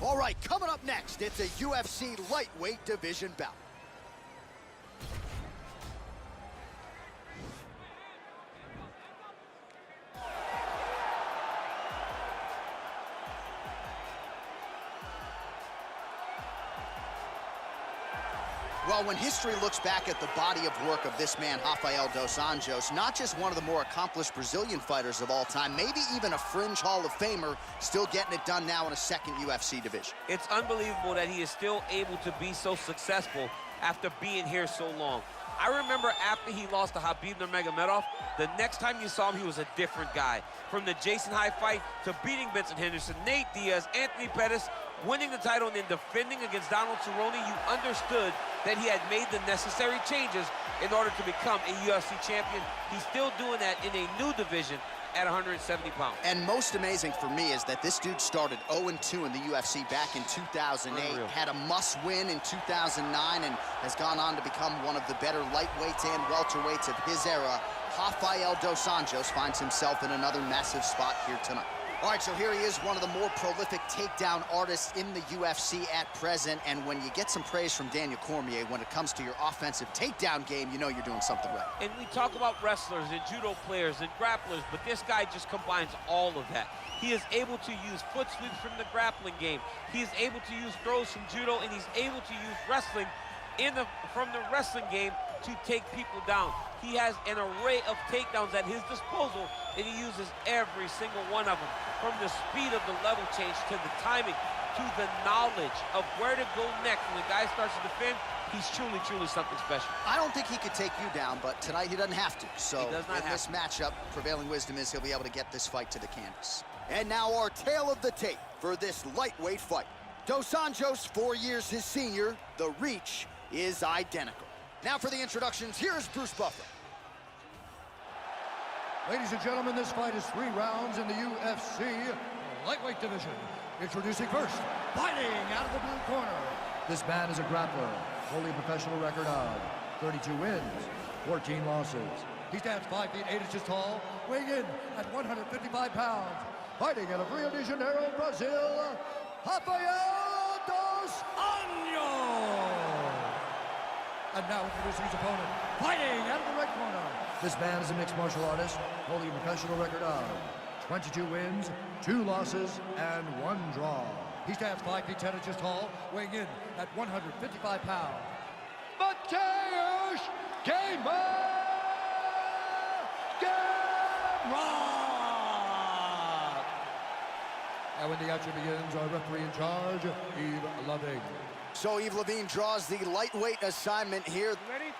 All right, coming up next, it's a UFC lightweight division bout. Well, when history looks back at the body of work of this man, Rafeal dos Anjos, not just one of the more accomplished Brazilian fighters of all time, maybe even a fringe Hall of Famer, still getting it done now in a second UFC division. It's unbelievable that he is still able to be so successful after being here so long. I remember after he lost to Khabib Nurmagomedov, the next time you saw him, he was a different guy. From the Jason High fight to beating Benson Henderson, Nate Diaz, Anthony Pettis, winning the title and then defending against Donald Cerrone, you understood that he had made the necessary changes in order to become a UFC champion. He's still doing that in a new division at 170 pounds. And most amazing for me is that this dude started 0-2 in the UFC back in 2008, Unreal. had a must-win in 2009, and has gone on to become one of the better lightweights and welterweights of his era. Rafeal dos Anjos finds himself in another massive spot here tonight. All right, so here he is, one of the more prolific takedown artists in the UFC at present. And when you get some praise from Daniel Cormier when it comes to your offensive takedown game, you know you're doing something right. And we talk about wrestlers and judo players and grapplers, but this guy just combines all of that. He is able to use foot sweeps from the grappling game. He is able to use throws from judo, and he's able to use wrestling from the wrestling game to take people down. He has an array of takedowns at his disposal, and he uses every single one of them. From the speed of the level change to the timing to the knowledge of where to go next. When the guy starts to defend, he's truly, truly something special. I don't think he could take you down, but tonight he doesn't have to. So he does not in this matchup, prevailing wisdom is he'll be able to get this fight to the canvas. And now our tale of the tape for this lightweight fight. Dos Anjos, 4 years his senior. The reach is identical. Now for the introductions, here's Bruce Buffer. Ladies and gentlemen, this fight is 3 rounds in the UFC lightweight division. Introducing first, fighting out of the blue corner. This man is a grappler, holding a professional record of 32 wins, 14 losses. He stands 5 feet 8 inches tall, weighing in at 155 pounds. Fighting out of Rio de Janeiro, Brazil, Rafeal dos Anjos. And now introducing his opponent, fighting out of the red corner. This man is a mixed martial artist, holding a professional record of 22 wins, 2 losses, and 1 draw. He stands 5 feet 10 inches tall, weighing in at 155 pounds. Mateusz Gamrot! And when the action begins, our referee in charge, Yves Loving. So Yves Levine draws the lightweight assignment here. Ready?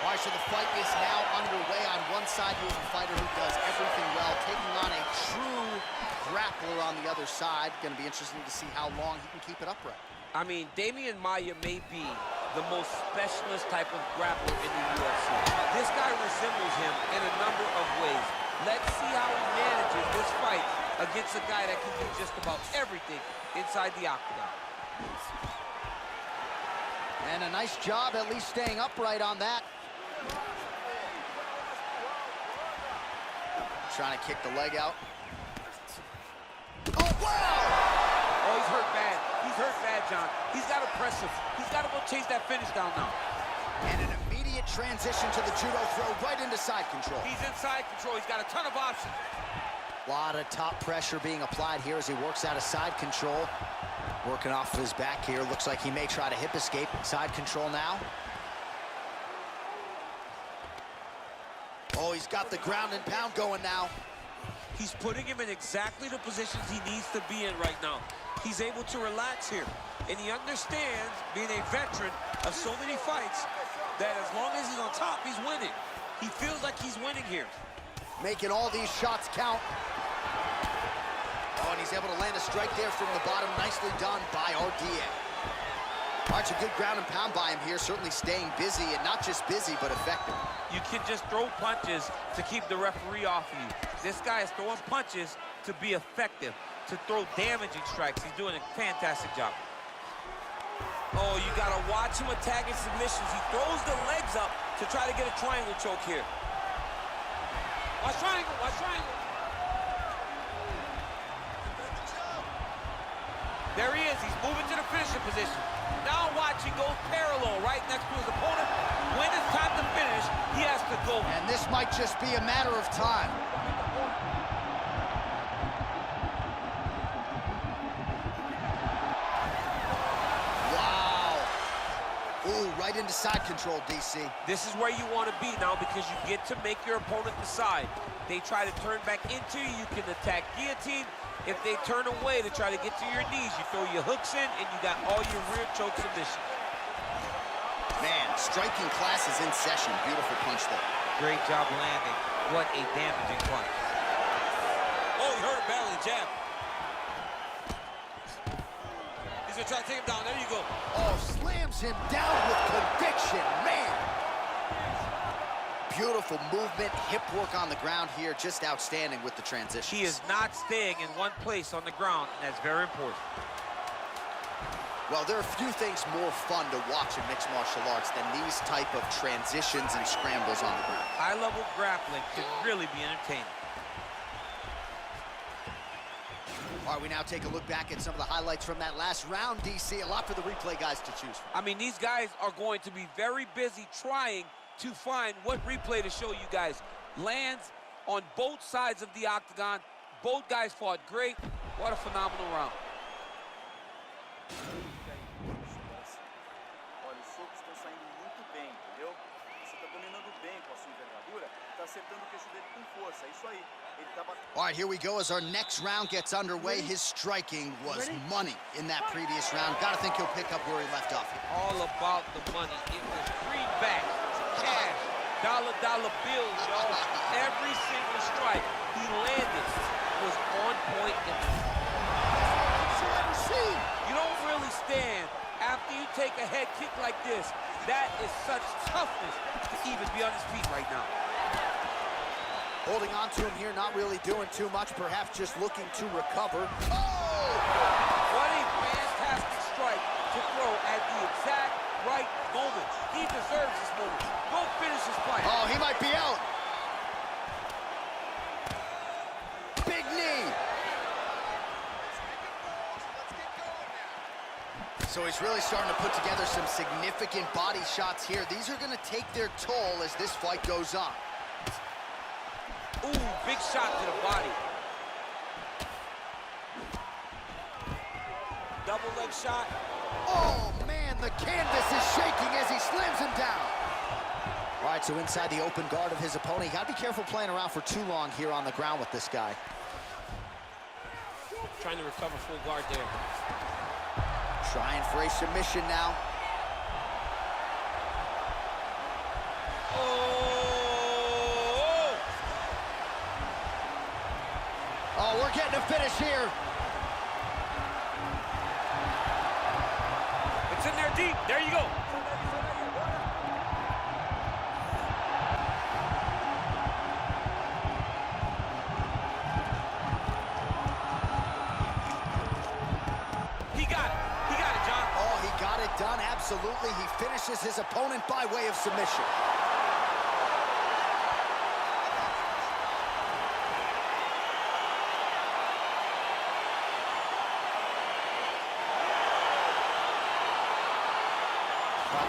All right, so the fight is now underway. On one side, you have a fighter who does everything well, taking on a true grappler on the other side. Going to be interesting to see how long he can keep it upright. I mean, Damian Maia may be the most specialist type of grappler in the UFC. This guy resembles him in a number of ways. Let's see how he manages this fight against a guy that can do just about everything inside the octagon. And a nice job at least staying upright on that. Trying to kick the leg out. Oh, wow! Oh, he's hurt bad. He's hurt bad, John. He's got to press him. He's got to go chase that finish down now. And an immediate transition to the judo throw right into side control. He's in side control. He's got a ton of options. A lot of top pressure being applied here as he works out of side control. Working off of his back here. Looks like he may try to hip escape. Side control now. Oh, he's got the ground and pound going now. He's putting him in exactly the positions he needs to be in right now. He's able to relax here. And he understands, being a veteran of so many fights, that as long as he's on top, he's winning. He feels like he's winning here. Making all these shots count. Oh, and he's able to land a strike there from the bottom. Nicely done by RDA. All right, a good ground and pound by him here. Certainly staying busy, and not just busy, but effective. You can just throw punches to keep the referee off of you. This guy is throwing punches to be effective, to throw damaging strikes. He's doing a fantastic job. Oh, you gotta watch him attacking submissions. He throws the legs up to try to get a triangle choke here. Watch triangle, watch triangle. There he is, he's moving to the finishing position. Now watch, he goes parallel right next to his opponent. When it's time to finish, he has to go. And this might just be a matter of time. Ooh, right into side control, DC. This is where you want to be now because you get to make your opponent decide. They try to turn back into you, you can attack guillotine. If they turn away to try to get to your knees, you throw your hooks in and you got all your rear choke submissions. Man, striking class is in session. Beautiful punch there. Great job landing. What a damaging punch. Oh, he hurt him badly, jab. He's gonna try to take him down. There you go. Oh, slams him down with conviction, man. Beautiful movement, hip work on the ground here, just outstanding with the transition. He is not staying in one place on the ground, and that's very important. Well, there are a few things more fun to watch in mixed martial arts than these type of transitions and scrambles on the ground. High-level grappling can really be entertaining. All right, we now take a look back at some of the highlights from that last round, DC. A lot for the replay guys to choose from. I mean, these guys are going to be very busy trying to find what replay to show you guys. Lands on both sides of the octagon. Both guys fought great. What a phenomenal round. Olha, os socos estão saindo muito bem, entendeu? Você está dominando bem com a sua envergadura, está acertando o queixo dele com força, é isso aí. All right, here we go as our next round gets underway. His striking was money in that previous round. Gotta think he'll pick up where he left off here. All about the money. It was greenback, cash, dollar bills, y'all. Every single strike he landed was on point. You don't really stand after you take a head kick like this. That is such toughness to even be on his feet right now. Holding on to him here, not really doing too much, perhaps just looking to recover. Oh! What a fantastic strike to throw at the exact right moment. He deserves this moment. Go finish his fight. Oh, he might be out. Big knee. So he's really starting to put together some significant body shots here. These are going to take their toll as this fight goes on. Ooh, big shot to the body. Double leg shot. Oh, man, the canvas is shaking as he slams him down. All right, so inside the open guard of his opponent. You got to be careful playing around for too long here on the ground with this guy. Trying to recover full guard there. Trying for a submission now. Oh, we're getting a finish here. It's in there deep. There you go. He got it. He got it, John. Oh, he got it done. Absolutely. He finishes his opponent by way of submission.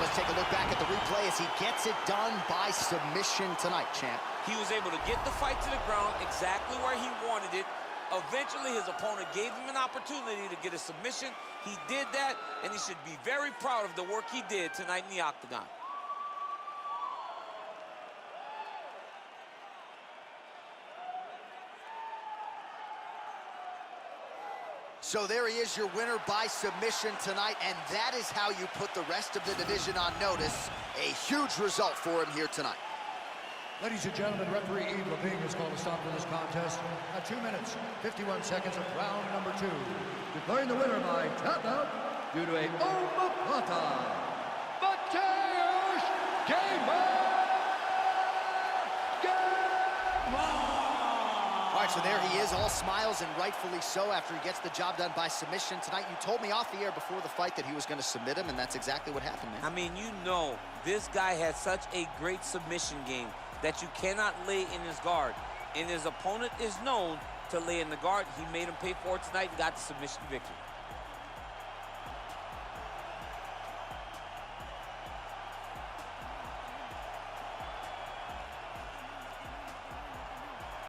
Let's take a look back at the replay as he gets it done by submission tonight, champ. He was able to get the fight to the ground exactly where he wanted it. Eventually, his opponent gave him an opportunity to get a submission. He did that, and he should be very proud of the work he did tonight in the octagon. So there he is, your winner by submission tonight, and that is how you put the rest of the division on notice. A huge result for him here tonight. Ladies and gentlemen, referee Yves Laping has called a stop to this contest at 2 minutes, 51 seconds of round number 2. Declaring the winner by tap out due to a omoplata, Mateusz Gamrot! All right, so there he is, all smiles, and rightfully so after he gets the job done by submission tonight. You told me off the air before the fight that he was going to submit him, and that's exactly what happened, man. I mean, you know, this guy has such a great submission game that you cannot lay in his guard. And his opponent is known to lay in the guard. He made him pay for it tonight and got the submission victory.